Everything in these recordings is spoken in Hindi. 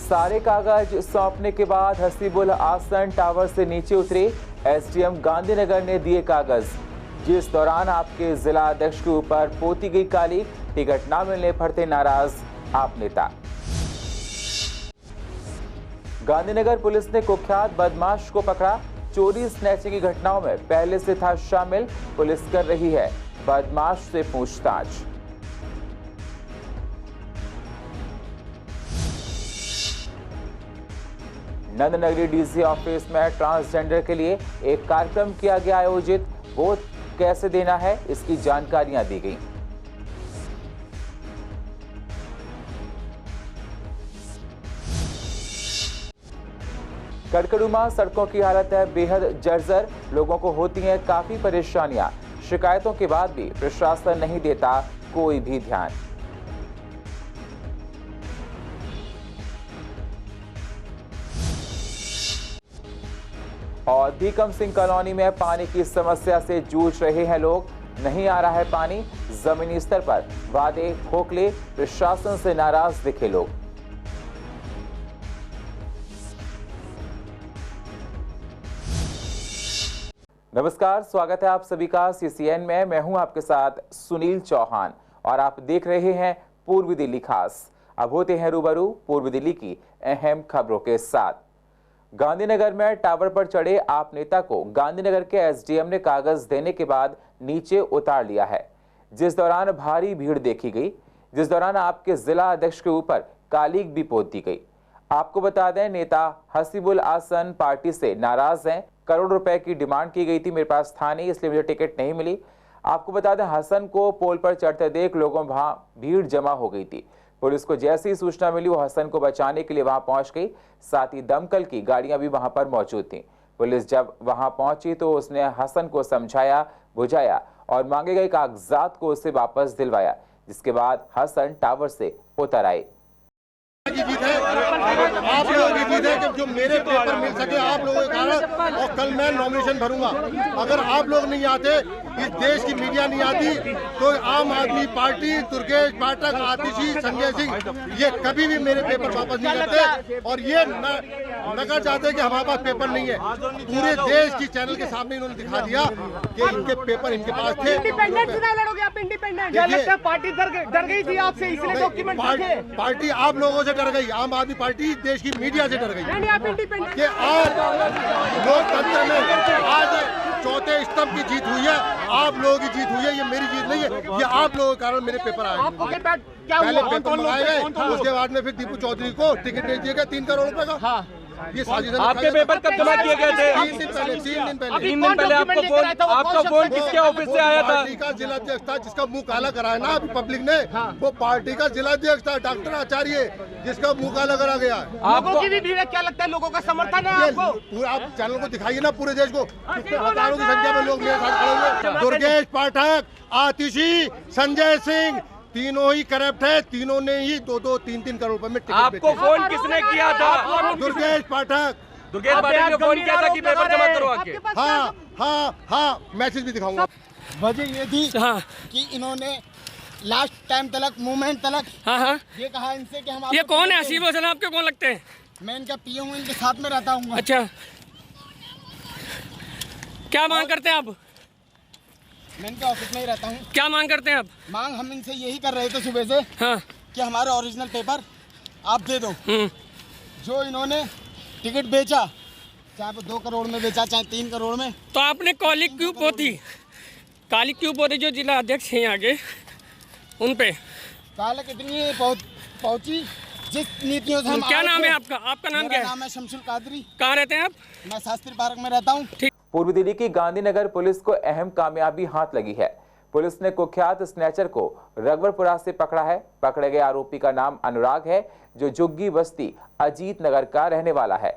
सारे कागज सौंपने के बाद हसीबुल आसन टावर से नीचे उतरे। एसडीएम गांधीनगर ने दिए कागज, जिस दौरान आपके जिला अध्यक्ष के ऊपर पोती गई काली। टिकट न मिलने पर थे नाराज आप नेता। गांधीनगर पुलिस ने कुख्यात बदमाश को पकड़ा। चोरी स्नैचिंग की घटनाओं में पहले से था शामिल। पुलिस कर रही है बदमाश से पूछताछ। नंदनगरी डीसी ऑफिस में ट्रांसजेंडर के लिए एक कार्यक्रम किया गया आयोजित। वोट कैसे देना है, इसकी जानकारियां दी गई। कड़कड़ुमा सड़कों की हालत है बेहद जर्जर। लोगों को होती हैं काफी परेशानियां। शिकायतों के बाद भी प्रशासन नहीं देता कोई भी ध्यान। और भीकम सिंह कॉलोनी में पानी की समस्या से जूझ रहे हैं लोग। नहीं आ रहा है पानी। जमीनी स्तर पर वादे खोखले, प्रशासन से नाराज दिखे लोग। नमस्कार, स्वागत है आप सभी का सीसीएन में। मैं हूं आपके साथ सुनील चौहान और आप देख रहे हैं पूर्वी दिल्ली खास। अब होते हैं रूबरू पूर्वी दिल्ली की अहम खबरों के साथ। गांधीनगर में टावर पर चढ़े आप नेता को गांधीनगर के एसडीएम ने कागज देने के बाद नीचे उतार लिया है, जिस दौरान भारी भीड़ देखी गई, जिस दौरान आपके जिला अध्यक्ष के ऊपर कालीग भी पोत दी गई। आपको बता दें, नेता हसीबुल आसन पार्टी से नाराज हैं। करोड़ रुपए की डिमांड की गई थी, मेरे पास था नहीं इसलिए मुझे टिकट नहीं मिली। आपको बता दें, हसन को पोल पर चढ़ते देख लोगों में वहां भीड़ जमा हो गई थी। पुलिस को जैसी सूचना मिली वो हसन को बचाने के लिए वहां पहुंच गई। साथ ही दमकल की गाड़ियां भी वहां पर मौजूद थीं। पुलिस जब वहां पहुंची तो उसने हसन को समझाया, बुझाया और मांगे गए कागजात को उसे वापस दिलवाया, जिसके बाद हसन टावर से उतर आए। आप लोगों की जीत है कि जो मेरे पेपर मिल सके आप लोगों के कारण, और कल मैं नॉमिनेशन भरूंगा। अगर आप लोग नहीं आते, इस देश की मीडिया नहीं आती, तो आम आदमी पार्टी, दुर्गेश पाठक, आतिशी, संजय सिंह ये कभी भी मेरे पेपर वापस नहीं करते। और ये नगर चाहते कि हमारे पास पेपर नहीं है। पूरे देश की चैनल के सामने इन्होंने दिखा दिया कि इनके पेपर इनके पास थे। इंडिपेंडेंट चुनाव लड़ोगे आप? इंडिपेंडेंट पार्टी डर गई थी आपसे, इसलिए डॉक्यूमेंट पार्टी आप लोगों से डर गई। आम आदमी पार्टी देश की मीडिया से डर गई नहीं, आप इंडिपेंडेंट कि आज लोकतंत्र में आज चौथे स्तंभ की जीत हुई है। आप लोगों की जीत हुई है, ये मेरी जीत नहीं है। ये आप लोगों के कारण मेरे पेपर आए। पहले पेपर मंगाए गए, उसके बाद में फिर दीपू चौधरी को टिकट दे दिया गया 3 करोड़ रुपए का। ये साजिश। आपके पेपर कब जमा किए गए थे? 3 दिन पहले। 3 दिन पहले आपका फोन किसके ऑफिस से आया था? पार्टी का जिलाध्यक्ष था, जिसका मुंह काला कराया ना अभी पब्लिक ने। वो पार्टी का जिलाध्यक्ष था, डॉक्टर आचार्य, जिसका मुंह काला करा गया। लोगों की भी भीड़ है, क्या लगता है लोगों का समर्थन है आपको? पूरा आप चैनल को दिखाइए ना पूरे देश को, हजारों की संख्या में लोग मेरे साथ खड़े हुए। दुर्गेश पाठक, आतिशी, संजय सिंह तीनों ही करप्ट है। तीनों ने ही 2-2, 3-3 करोड़ रुपए में टिकट आपको फोन किसने किया था? दुर्गेश पाठक। दुर्गेश पाठक ने फोन किया था कि पेपर जमा करो आके। हाँ, मैसेज भी दिखाऊंगा। वजह ये थी कि इन्होंने लास्ट टाइम तलक मूवमेंट तलक ये कहा इनसे कि हम। ये कौन है? हसीब हसन आपके कौन लगते हैं? मैं इनका पीओ हूँ, इनके साथ में रहता हूँ। अच्छा, क्या मांग करते हैं आप? मैं इनके ऑफिस में ही रहता हूँ। क्या मांग करते हैं आप? मांग हम इनसे यही कर रहे थे सुबह से कि हमारे ओरिजिनल पेपर आप दे दो। जो इन्होंने टिकट बेचा, चाहे वो 2 करोड़ में बेचा चाहे 3 करोड़ में, तो आपने काली क्यों पोती? जो जिला अध्यक्ष हैं आगे उन पे काला कितनी पहुंची जिस नीतियों से हम। क्या नाम है आपका? आपका नाम क्या है? नाम है शमशुल कादरी। कहाँ रहते हैं आप? मैं शास्त्री पार्क में रहता हूँ। ठीक। पूर्वी दिल्ली की गांधीनगर पुलिस को अहम कामयाबी हाथ लगी है। पुलिस ने कुख्यात स्नैचर को रघुवरपुरा से पकड़ा है। पकड़े गए आरोपी का नाम अनुराग है, जो झुग्गी बस्ती अजीत नगर का रहने वाला है।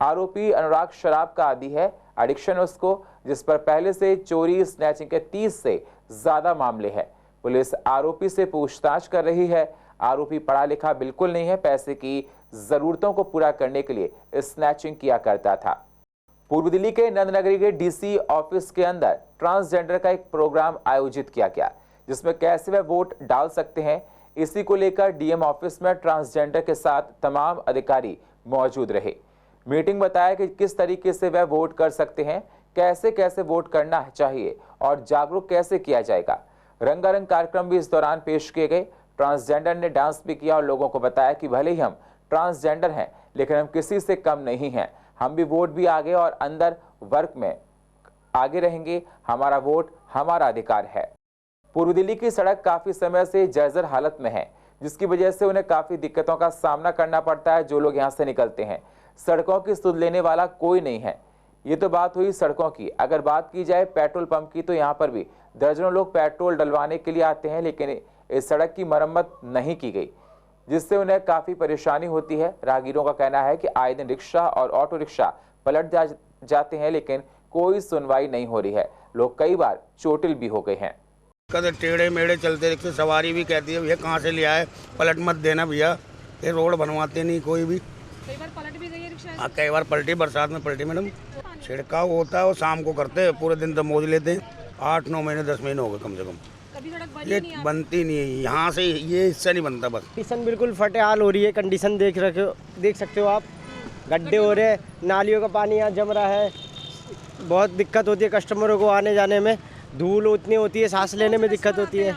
आरोपी अनुराग शराब का आदी है, एडिक्शन उसको, जिस पर पहले से चोरी स्नैचिंग के 30 से ज्यादा मामले हैं। पुलिस आरोपी से पूछताछ कर रही है। आरोपी पढ़ा लिखा बिल्कुल नहीं है, पैसे की जरूरतों को पूरा करने के लिए स्नैचिंग किया करता था। पूर्व दिल्ली के नंदनगरी के डीसी ऑफिस के अंदर ट्रांसजेंडर का एक प्रोग्राम आयोजित किया गया, जिसमें कैसे वे वोट डाल सकते हैं, इसी को लेकर डीएम ऑफिस में ट्रांसजेंडर के साथ तमाम अधिकारी मौजूद रहे। मीटिंग बताया कि किस तरीके से वह वोट कर सकते हैं, कैसे कैसे वोट करना चाहिए और जागरूक कैसे किया जाएगा। रंगारंग कार्यक्रम भी इस दौरान पेश किए गए। ट्रांसजेंडर ने डांस भी किया और लोगों को बताया कि भले ही हम ट्रांसजेंडर हैं लेकिन हम किसी से कम नहीं हैं, हम भी वोट भी आगे और अंदर वर्ग में आगे रहेंगे, हमारा वोट हमारा अधिकार है। पूर्व दिल्ली की सड़क काफी समय से जर्जर हालत में है, जिसकी वजह से उन्हें काफी दिक्कतों का सामना करना पड़ता है। जो लोग यहां से निकलते हैं, सड़कों की सुध लेने वाला कोई नहीं है। ये तो बात हुई सड़कों की। अगर बात की जाए पेट्रोल पंप की, तो यहाँ पर भी दर्जनों लोग पेट्रोल डलवाने के लिए आते हैं, लेकिन इस सड़क की मरम्मत नहीं की गई, जिससे उन्हें काफी परेशानी होती है। राहगीरों का कहना है कि आए दिन रिक्शा और ऑटो रिक्शा पलट जाते हैं, लेकिन कोई सुनवाई नहीं हो रही है। लोग कई बार चोटिल भी हो गए हैं। कदर टेढ़े मेढ़े चलते रिक्शे सवारी भी कहती है भैया कहाँ से लिया है, पलट मत देना भैया, ये रोड बनवाते नहीं कोई भी। कई बार पलट भी गई है रिक्शा। हाँ कई बार पलटी, बरसात में पलटी मैडम। छिड़काव होता है वो शाम को करते हैं, पूरे दिन तो मौज लेते हैं। 8-9 महीने 10 महीने हो गए कम से कम। कभी सड़क बनी ये नहीं बनती नहीं है, यहाँ से ये हिस्सा नहीं बनता बस। कंडीशन बिल्कुल फटेहाल हो रही है। कंडीशन देख सकते हो आप, गड्ढे हो रहे हैं, नालियों का पानी यहाँ जम रहा है, बहुत दिक्कत होती है कस्टमरों को आने जाने में। धूल उतनी होती है, सांस लेने में दिक्कत होती है।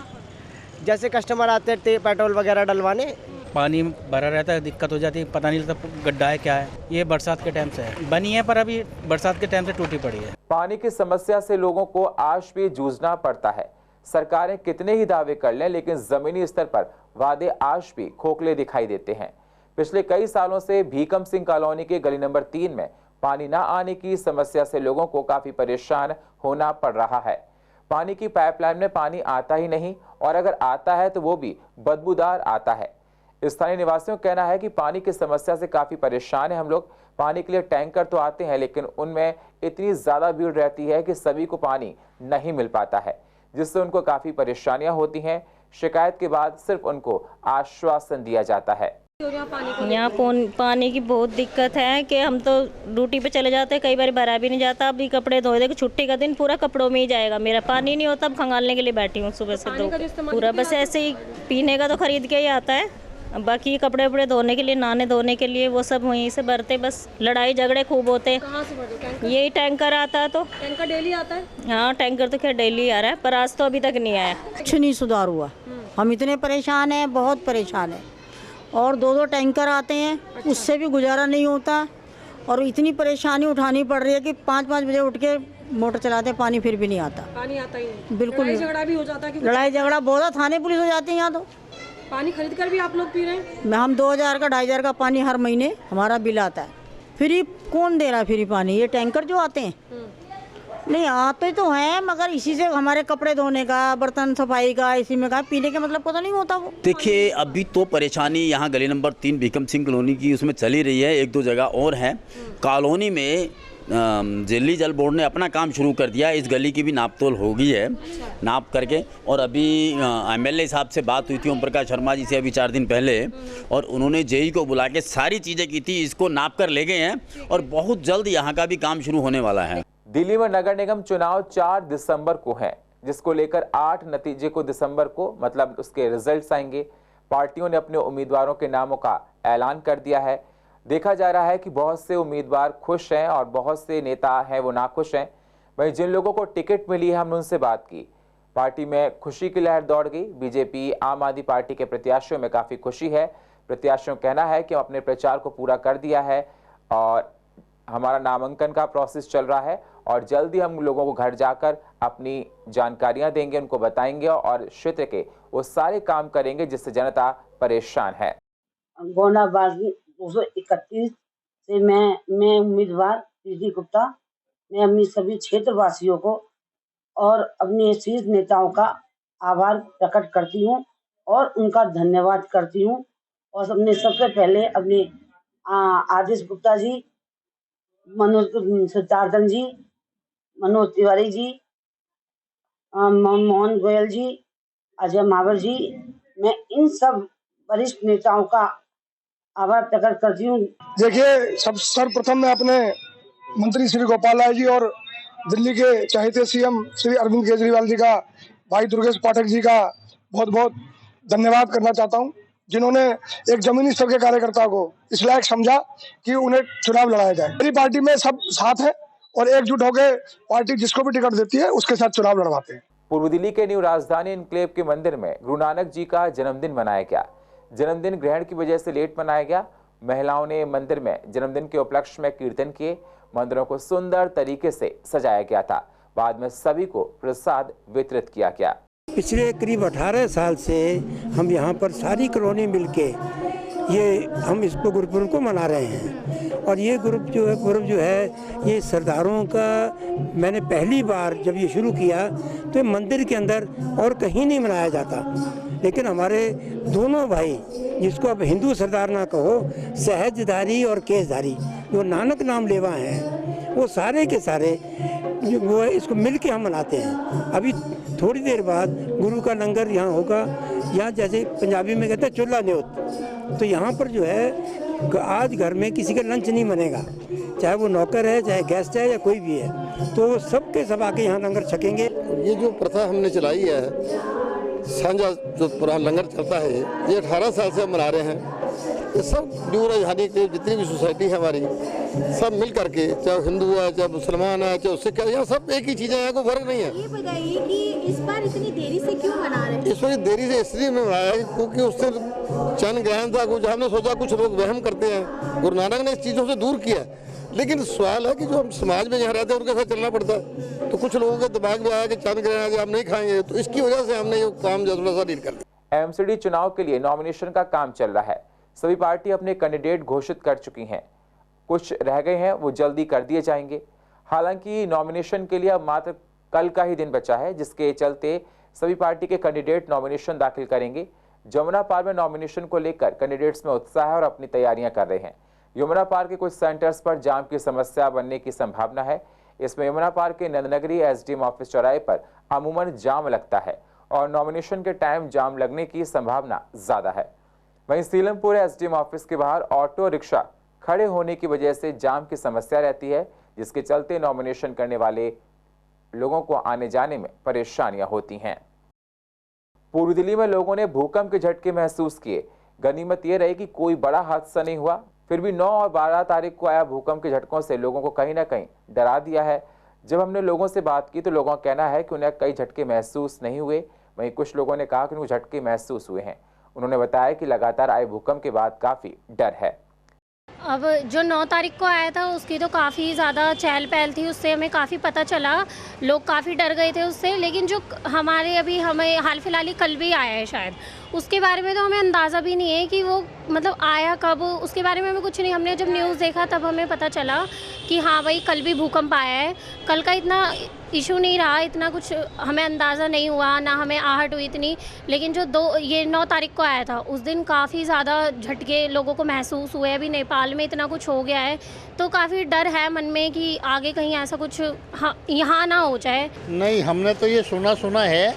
जैसे कस्टमर आते हैं पेट्रोल वगैरह डलवाने, पानी भरा रहता है, दिक्कत हो जाती है, पता नहीं लगता गड्ढा है क्या है। ये बरसात के टाइम से है, बनी है पर अभी बरसात के टाइम से टूटी पड़ी है। पानी की समस्या से लोगों को आज भी जूझना पड़ता है। सरकारें कितने ही दावे कर लें, लेकिन जमीनी स्तर पर वादे आज भी खोखले दिखाई देते हैं। पिछले कई सालों से भीकम सिंह कॉलोनी के गली नंबर 3 में पानी न आने की समस्या से लोगों को काफी परेशान होना पड़ रहा है। पानी की पाइपलाइन में पानी आता ही नहीं, और अगर आता है तो वो भी बदबूदार आता है। स्थानीय निवासियों का कहना है कि पानी की समस्या से काफी परेशान है हम लोग। पानी के लिए टैंकर तो आते हैं, लेकिन उनमें इतनी ज्यादा भीड़ रहती है कि सभी को पानी नहीं मिल पाता है, जिससे उनको काफी परेशानियां होती हैं। शिकायत के बाद सिर्फ उनको आश्वासन दिया जाता है। यहाँ पानी की बहुत दिक्कत है कि हम तो ड्यूटी पे चले जाते हैं, कई बार भरा भी नहीं जाता। अभी कपड़े धोए थे, छुट्टी का दिन पूरा कपड़ों में ही जाएगा मेरा। पानी नहीं होता, अब खंगालने के लिए बैठी हूँ सुबह से पूरा। बस ऐसे ही पीने का तो खरीद के ही आता है, बाकी कपड़े वपड़े धोने के लिए, नहाने धोने के लिए वो सब वहीं से भरते। बस लड़ाई झगड़े खूब होते हैं। कहाँ से भरते? यही टैंकर आता है। तो टैंकर डेली आता है? हाँ, टैंकर तो खैर डेली आ रहा है, पर आज तो अभी तक नहीं आया। कुछ नहीं सुधार हुआ। हम इतने परेशान हैं, बहुत परेशान हैं। और 2-2 टैंकर आते हैं, उससे भी गुजारा नहीं होता। और इतनी परेशानी उठानी पड़ रही है कि 5-5 बजे उठ के मोटर चलाते, पानी फिर भी नहीं आता। पानी आता ही नहीं। बिल्कुल लड़ाई झगड़ा भी हो जाता है? लड़ाई झगड़ा बहुत, थाने पुलिस हो जाती है यहाँ तो। पानी खरीद कर भी आप लोग पी रहे हैं? हम 2000 का 2500 का पानी हर महीने हमारा बिल आता है। फ्री कौन दे रहा है फ्री पानी? ये टैंकर जो आते हैं नहीं आते तो हैं, मगर इसी से हमारे कपड़े धोने का, बर्तन सफाई का, इसी में का पीने का मतलब पता नहीं होता वो। देखिए अभी तो परेशानी यहाँ गली नंबर 3 भीकम सिंह कॉलोनी की उसमें चली रही है। 1-2 जगह और है कॉलोनी में। दिल्ली जल बोर्ड ने अपना काम शुरू कर दिया। इस गली की भी नाप तोल हो गई है, नाप करके। और अभी एमएलए साहब से बात हुई थी ओम प्रकाश शर्मा जी से अभी 4 दिन पहले, और उन्होंने जेई को बुला के सारी चीज़ें की थी, इसको नाप कर ले गए हैं और बहुत जल्द यहाँ का भी काम शुरू होने वाला है। दिल्ली में नगर निगम चुनाव 4 दिसंबर को है, जिसको लेकर 8 नतीजे को दिसंबर को मतलब उसके रिजल्ट्स आएंगे। पार्टियों ने अपने उम्मीदवारों के नामों का ऐलान कर दिया है। देखा जा रहा है कि बहुत से उम्मीदवार खुश हैं और बहुत से नेता हैं वो नाखुश हैं। वहीं जिन लोगों को टिकट मिली है, हमने उनसे बात की। पार्टी में खुशी की लहर दौड़ गई। बीजेपी आम आदमी पार्टी के प्रत्याशियों में काफ़ी खुशी है। प्रत्याशियों का कहना है कि हम अपने प्रचार को पूरा कर दिया है और हमारा नामांकन का प्रोसेस चल रहा है, और जल्दी हम लोगों को घर जाकर अपनी जानकारियां देंगे, उनको बताएंगे और क्षेत्र के वो सारे काम करेंगे जिससे जनता परेशान है। 231 से मैं उम्मीदवार प्रीति गुप्ता, मैं अपनी सभी क्षेत्रवासियों को और अपने शीर्ष नेताओं का आभार प्रकट करती हूं और उनका धन्यवाद करती हूं। और सबसे पहले अपने आदेश गुप्ता जी, मनोज सिद्धार्थन जी, मनोज तिवारी जी, मोहन गोयल जी, अजय मावर जी, मैं इन सब वरिष्ठ नेताओं का आभार प्रकट करती हूँ। देखिए सर्वप्रथम मैं अपने मंत्री श्री गोपाल राय जी और दिल्ली के चहेते सीएम श्री अरविंद केजरीवाल जी का, भाई दुर्गेश पाठक जी का बहुत बहुत धन्यवाद करना चाहता हूं, जिन्होंने एक जमीनी स्तर के कार्यकर्ता को इस लायक समझा कि उन्हें चुनाव लड़ाया जाए। मेरी पार्टी में सब साथ है और एकजुट होकर पार्टी जिसको भी टिकट देती है उसके साथ चुनाव लड़वाते हैं। पूर्व दिल्ली के न्यू राजधानी एनक्लेव के मंदिर में गुरु नानक जी का जन्मदिन मनाया गया। जन्मदिन ग्रहण की वजह से लेट मनाया गया। महिलाओं ने मंदिर में जन्मदिन के उपलक्ष्य में कीर्तन किए। मंदिरों को सुंदर तरीके से सजाया गया था। बाद में सभी को प्रसाद वितरित किया गया। पिछले करीब 18 साल से हम यहाँ पर सारी कॉलोनी मिलके हम इस गुरुपुरब को मना रहे हैं। और ये गुरुपुरब जो है ये सरदारों का मैंने पहली बार जब ये शुरू किया तो मंदिर के अंदर और कहीं नहीं मनाया जाता, लेकिन हमारे दोनों भाई जिसको अब हिंदू सरदार ना कहो, सहजधारी और केसधारी जो नानक नाम लेवा हैं, वो सारे के सारे वो इसको मिल के हम मनाते हैं। अभी थोड़ी देर बाद गुरु का लंगर यहाँ होगा। यहाँ जैसे पंजाबी में कहते हैं चूल्हा न्योत, तो यहाँ पर जो है आज घर में किसी का लंच नहीं बनेगा, चाहे वो नौकर है, चाहे गेस्ट है या कोई भी है, तो सबके सब आके यहाँ लंगर छकेंगे। ये जो प्रथा हमने चलाई है, सांझा जो पूरा लंगर चलता है, ये 18 साल से हम मना रहे हैं। ये सब न्यू राजधानी की जितनी भी सोसाइटी है हमारी, सब मिल करके, चाहे हिंदू है, चाहे मुसलमान है, चाहे सिख है, यहाँ सब एक ही चीज़ है, यहाँ कोई फर्क नहीं है। ये बताइए कि इस बार इतनी देरी से क्यों मना रहे हैं? इस बार देरी से इसलिए मनाया है क्योंकि उससे चंद्र ग्रहण था। कुछ हमने सोचा, कुछ लोग वहम करते हैं, गुरु नानक ने इस चीज़ों से दूर किया, लेकिन सवाल है कि जो हम समाज में यहाँ रहते हैं उनके साथ चलना पड़ता है। तो कुछ लोगों के दिमाग में आया कि चंद्र ग्रहण हम नहीं खाएंगे, तो इसकी वजह से हमने ये काम थोड़ा सा डील कर दिया। एमसीडी चुनाव के लिए नॉमिनेशन का काम चल रहा है। सभी पार्टी अपने कैंडिडेट घोषित कर चुकी हैं। कुछ रह गए हैं, वो जल्दी कर दिए जाएंगे। हालांकि नॉमिनेशन के लिए अब मात्र कल का ही दिन बचा है, जिसके चलते सभी पार्टी के कैंडिडेट नॉमिनेशन दाखिल करेंगे। जमुना पार में नॉमिनेशन को लेकर कैंडिडेट्स में उत्साह है और अपनी तैयारियां कर रहे हैं। यमुना पार के कुछ सेंटर्स पर जाम की समस्या बनने की संभावना है। इसमें यमुना पार के नंदनगरी एसडीएम ऑफिस चौराहे पर अमूमन जाम लगता है और नॉमिनेशन के टाइम जाम लगने की संभावना ज्यादा है। वहीं सीलमपुर एसडीएम ऑफिस के बाहर ऑटो रिक्शा खड़े होने की वजह से जाम की समस्या रहती है, जिसके चलते नॉमिनेशन करने वाले लोगों को आने जाने में परेशानियां होती हैं। पूर्व दिल्ली में लोगों ने भूकंप के झटके महसूस किए। गनीमत यह रही कि कोई बड़ा हादसा नहीं हुआ, फिर भी 9 और 12 तारीख को आया भूकंप के झटकों से लोगों को कहीं ना कहीं डरा दिया है। जब हमने लोगों से बात की तो लोगों का कहना है कि उन्हें कई झटके महसूस नहीं हुए। वहीं कुछ लोगों ने कहा कि उनको झटके महसूस हुए हैं। उन्होंने बताया कि लगातार आए भूकंप के बाद काफ़ी डर है। अब जो 9 तारीख को आया था उसकी तो काफ़ी ज़्यादा चहल पहल थी, उससे हमें काफ़ी पता चला, लोग काफ़ी डर गए थे उससे। लेकिन जो हमें हाल फिलहाल ही कल भी आया है शायद, उसके बारे में तो हमें अंदाज़ा भी नहीं है कि वो मतलब आया कब, उसके बारे में हमें कुछ नहीं। हमने जब न्यूज़ देखा तब हमें पता चला कि हाँ भाई कल भी भूकंप आया है। कल का इतना इशू नहीं रहा, इतना कुछ हमें अंदाज़ा नहीं हुआ, ना हमें आहट हुई इतनी। लेकिन जो 9 तारीख को आया था उस दिन काफ़ी ज़्यादा झटके लोगों को महसूस हुए। अभी नेपाल में इतना कुछ हो गया है तो काफ़ी डर है मन में कि आगे कहीं ऐसा कुछ यहाँ ना हो जाए। नहीं, हमने तो ये सुना है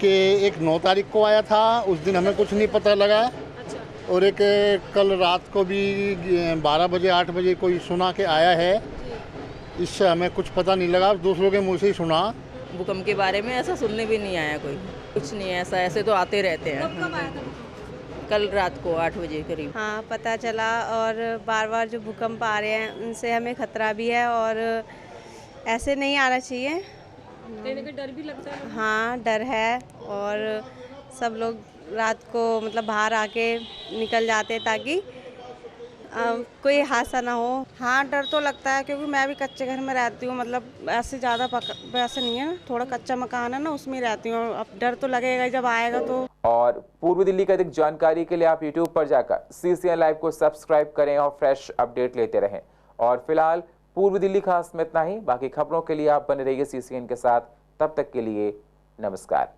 कि एक 9 तारीख को आया था, उस दिन हमें कुछ नहीं पता लगा। और एक कल रात को भी 12 बजे 8 बजे कोई सुना के आया है, इससे हमें कुछ पता नहीं लगा, दूसरों के मुंह से ही सुना। भूकंप के बारे में ऐसा सुनने भी नहीं आया, कोई कुछ नहीं ऐसा, ऐसे तो आते रहते हैं। कल रात को 8 बजे करीब हाँ पता चला। और बार बार जो भूकंप आ रहे हैं उनसे हमें खतरा भी है और ऐसे नहीं आना चाहिए। डर भी लगता है। हाँ डर है और सब लोग रात को मतलब बाहर आके निकल जाते ताकि कोई हादसा ना हो। हाँ डर तो लगता है क्योंकि मैं भी कच्चे घर में रहती हूँ, मतलब ऐसे ज़्यादा वैसे नहीं है, थोड़ा कच्चा मकान है ना, उसमें रहती हूँ। अब डर तो लगेगा जब आएगा तो। और पूर्व दिल्ली का अधिक जानकारी के लिए आप YouTube पर जाकर CCN लाइव को सब्सक्राइब करें और फ्रेश अपडेट लेते रहें। और फिलहाल पूर्व दिल्ली खास में इतना ही। बाकी खबरों के लिए आप बने रहिए CCN के साथ। तब तक के लिए नमस्कार।